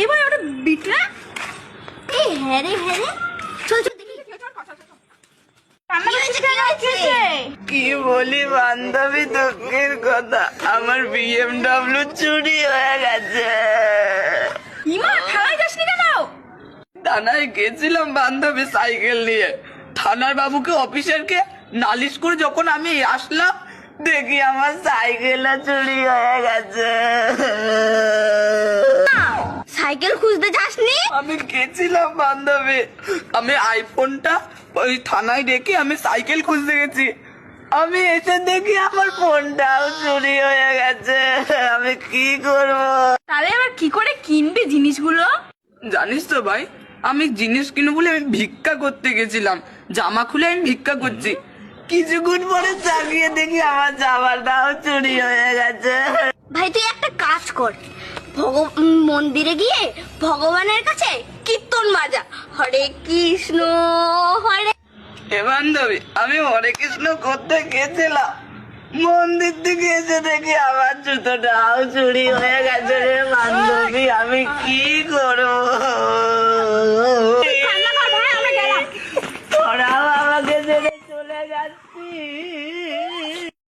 এবার ওটা বিটরা এই হ্যাঁ রে চল চল দেখি কি বলি বান্ধবী দুঃখের কথা, আমার BMW চুরি হয়ে গেছে। ইমা থানায় যাসনি কেন? থানায় গেছিলাম বান্ধবী সাইকেল নিয়ে, থানার বাবুকে অফিসারকে নালিশ করে যখন আমি আসলাম দেখি আমার সাইকেল চুরি হয়ে গেছে। সাইকেল খুঁজতে যাসনি? আমি গেছিলাম বান্ধবী, আমি আইফোনটা ওই থানায় রেখে আমি সাইকেল খুঁজতে গেছি, আমি এসে দেখি আমার ফোনটাও চুরি হয়ে গেছে। আমি কি করব? তাহলে এবার কি করে কিনবি জিনিসগুলো? জানিস তো ভাই, আমি জিনিস কিনবো বলে আমি ভিক্ষা করতে গেছিলাম, জামা খুলে আমি ভিক্ষা করছি, কিছুক্ষণ পরে চাকিয়ে দেখি আমার জামাটাও চুরি হয়ে গেছে। ভাই তুই একটা কাজ কর, মন্দিরে গিয়ে ভগবানের কাছে কীর্তন বাজা, হরে কৃষ্ণ হরে। হে বান্ধবী, আমি হরে কৃষ্ণ করতে গেছিলাম, মন্দির থেকে এসে দেখি আমার জুতোটাও চুরি হয়ে গেছে রে বান্ধবী, আমি কি করবো?